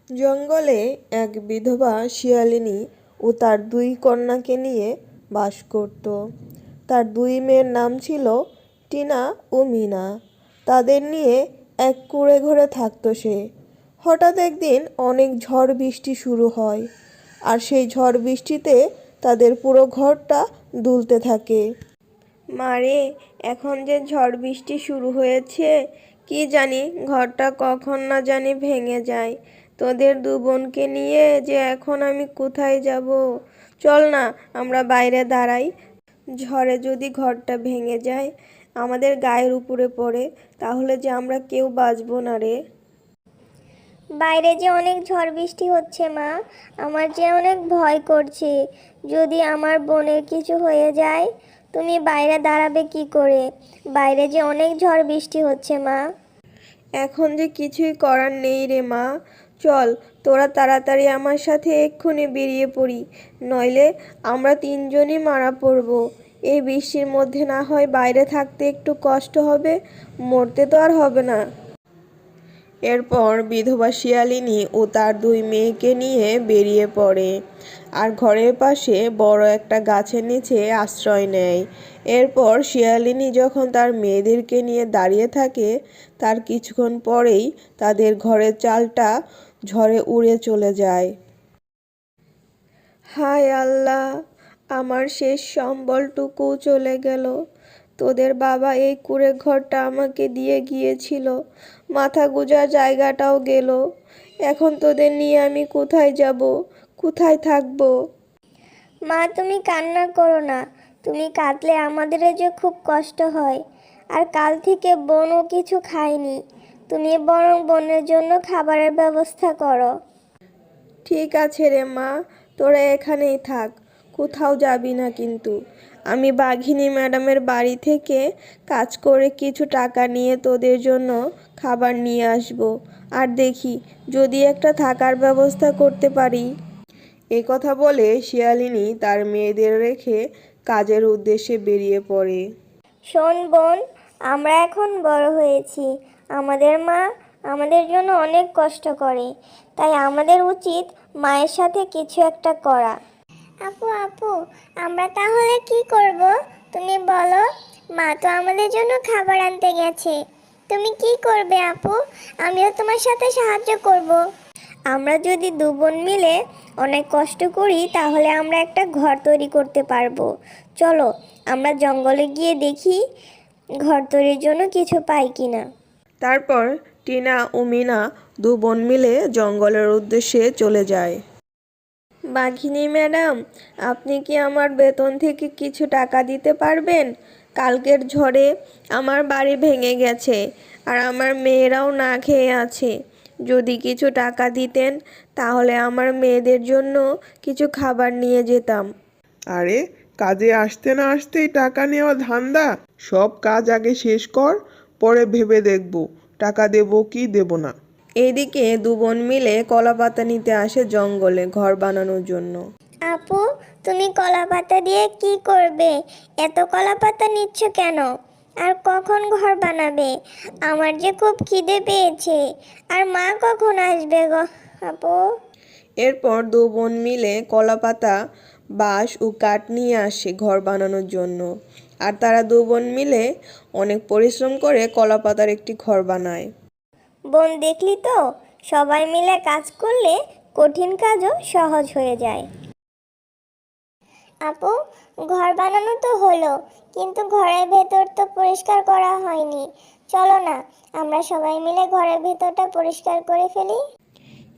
জঙ্গলে এক বিধবা শিয়ালিনী ও তার দুই কন্যাকে নিয়ে বাস করত। তার দুই মেয়ের নাম ছিল টিনা ও মিনা। তাদের নিয়ে এক কুঁড়ে ঘরে থাকত সে। হঠাৎ একদিন অনেক ঝড় বৃষ্টি শুরু হয়, আর সেই ঝড় বৃষ্টিতে তাদের পুরো ঘরটা দুলতে থাকে। মারে, এখন যে ঝড় বৃষ্টি শুরু হয়েছে, কি জানি ঘরটা কখন না জানি ভেঙে যায়। তোদের দু বোনকে নিয়ে যে এখন আমি কোথায় যাব? চল না আমরা বাইরে দাঁড়াই। ঝড়ে যদি ঘরটা ভেঙে যায়, আমাদের গায়ের উপরে পড়ে, তাহলে যে আমরা কেউ বাঁচবো না রে। বাইরে যে অনেক ঝড় বৃষ্টি হচ্ছে মা, আমার যে অনেক ভয় করছে। যদি আমার বোনের কিছু হয়ে যায়, তুমি বাইরে দাঁড়াবে কি করে? বাইরে যে অনেক ঝড় বৃষ্টি হচ্ছে মা। এখন যে কিছুই করার নেই রে মা। চল, তোরা তাড়াতাড়ি আমার সাথে এক্ষুনি বেরিয়ে পড়ি, নইলে আমরা তিনজনই মারা পড়ব। এই বৃষ্টির মধ্যে না হয় বাইরে থাকতে একটু কষ্ট হবে, মরতে তো আর হবে না। এরপর বিধবা শিয়ালিনী ও তার দুই মেয়েকে নিয়ে বেরিয়ে পড়ে, আর ঘরের পাশে বড় একটা গাছের নিচে আশ্রয় নেয়। এরপর শিয়ালিনী যখন তার মেয়েদেরকে নিয়ে দাঁড়িয়ে থাকে, তার কিছুক্ষণ পরেই তাদের ঘরের চালটা ঝড়ে উড়ে চলে যায়। হায় আল্লাহ, আমার শেষ সম্বলটুকুও চলে গেল। তোদের বাবা এই কুঁড়ে ঘরটা আমাকে দিয়ে গিয়েছিল, মাথা গোঁজার জায়গাটাও গেল। এখন তোদের নিয়ে আমি কোথায় যাব, কোথায় থাকবো? মা, তুমি কান্না করো না। তুমি কাঁদলে আমাদেরও যে খুব কষ্ট হয়। আর কাল থেকে বোনও কিছু খায়নি। তুমি বরং বোনের জন্য খাবারের ব্যবস্থা করো। ঠিক আছে রে মা, তোরা এখানেই থাক, কোথাও যাবি না কিন্তু। আমি বাঘিনী ম্যাডামের বাড়ি থেকে কাজ করে কিছু টাকা নিয়ে তোদের জন্য খাবার নিয়ে আসব, আর দেখি যদি একটা থাকার ব্যবস্থা করতে পারি। এ কথা বলে শিয়ালিনী তার মেয়েদের রেখে কাজের উদ্দেশ্যে বেরিয়ে পড়ে। শোন বোন, আমরা এখন বড় হয়েছি। আমাদের মা আমাদের জন্য অনেক কষ্ট করে, তাই আমাদের উচিত মায়ের সাথে কিছু একটা করা। আপু, আমরা তাহলে কি করব? তুমি বলো। মা তো আমাদের জন্য খাবার আনতে গেছে। তুমি কি করবে আপু? আমিও তোমার সাথে সাহায্য করব। আমরা যদি দু বোন মিলে অনেক কষ্ট করি, তাহলে আমরা একটা ঘর তৈরি করতে পারবো। চলো আমরা জঙ্গলে গিয়ে দেখি ঘর তৈরির জন্য কিছু পাই কিনা। তারপর টিনা ও মিনা দু বোন মিলে জঙ্গলের উদ্দেশ্যে চলে যায়। বাঘিনী ম্যাডাম, আপনি কি আমার বেতন থেকে কিছু টাকা দিতে পারবেন? কালকের ঝড়ে আমার বাড়ি ভেঙে গেছে, আর আমার মেয়েরাও না খেয়ে আছে। যদি কিছু টাকা দিতেন, তাহলে আমার মেয়েদের জন্য কিছু খাবার নিয়ে যেতাম। আরে, কাজে আসতে না আসতেই টাকা নেওয়া ধান্দা? সব কাজ আগে শেষ কর, পরে ভেবে দেখব টাকা দেব কি দেব না। এইদিকে দু বোন মিলে কলাপাতা নিতে আসে জঙ্গলে ঘর বানানোর জন্য। আপু, তুমি কলা পাতা দিয়ে কি করবে? এত কলা পাতা নিচ্ছ কেন? আর কখন ঘর বানাবে? আমার যে খুব খিদে পেয়েছে। আর মা কখন আসবে গো আপু? এরপর দু বোন মিলে কলাপাতা, বাঁশ ও কাঠ নিয়ে আসে ঘর বানানোর জন্য। আর তারা দু বোন মিলে অনেক পরিশ্রম করে কলাপাতার একটি ঘর বানায়। বোন, দেখলি তো, সবাই মিলে কাজ করলে কঠিন কাজও সহজ হয়ে যায়। আপু, ঘর বানানো তো হলো, কিন্তু ঘরের ভেতর তো পরিষ্কার করা হয়নি। চলো না, আমরা সবাই মিলে ঘরের ভেতরটা পরিষ্কার করে ফেলি।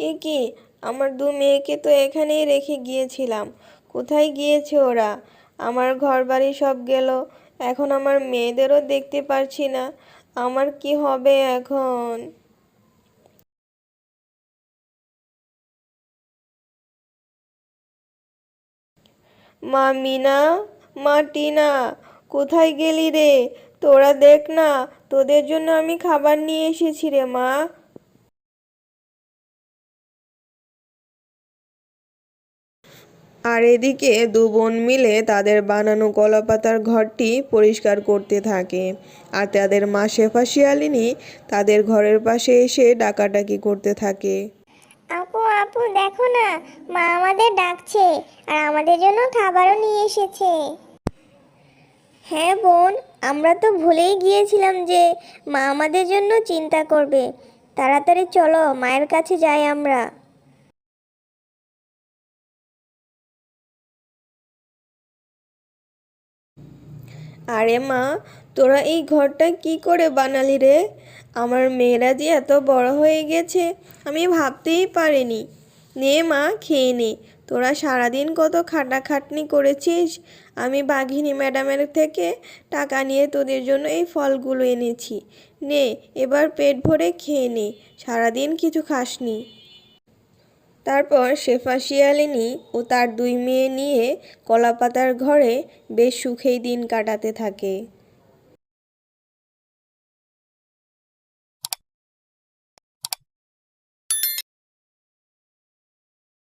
এ কি, আমার দু মেয়েকে তো এখানেই রেখে গিয়েছিলাম, কোথায় গিয়েছে ওরা? আমার ঘর বাড়ি সব গেল, এখন আমার মেয়েদেরও দেখতে পারছি না। আমার কি হবে এখন? মা মিনা, মা টিনা, কোথায় গেলি রে? তোরা দেখ না, তোদের জন্য আমি খাবার নিয়ে এসেছি রে মা। আর এদিকে দু বোন মিলে তাদের বানানো কলাপাতার ঘরটি পরিষ্কার করতে থাকে। আর তাদের মা শেফা শিয়ালিনী তাদের ঘরের পাশে এসে ডাকাডাকি করতে থাকে। আপু আপু দেখো না, মা আমাদের ডাকছে আর আমাদের জন্য খাবারও নিয়ে এসেছে। হ্যাঁ বোন, আমরা তো ভুলেই গিয়েছিলাম যে মা আমাদের জন্য চিন্তা করবে। তাড়াতাড়ি চলো, মায়ের কাছে যাই আমরা। আরে মা, তোরা এই ঘরটা কি করে বানালি রে? আমার মেয়েরা যে এত বড় হয়ে গেছে আমি ভাবতেই পারিনি। নে মা, খেয়ে নে। তোরা সারাদিন কত খাটাখাটনি করেছিস। আমি বাঘিনী ম্যাডামের থেকে টাকা নিয়ে তোদের জন্য এই ফলগুলো এনেছি। নে, এবার পেট ভরে খেয়ে নে, সারাদিন কিছু খাসনি। তারপর শেফা শিয়ালিনী ও তার দুই মেয়ে নিয়ে কলাপাতার ঘরে বেশ সুখেই দিন কাটাতে থাকে।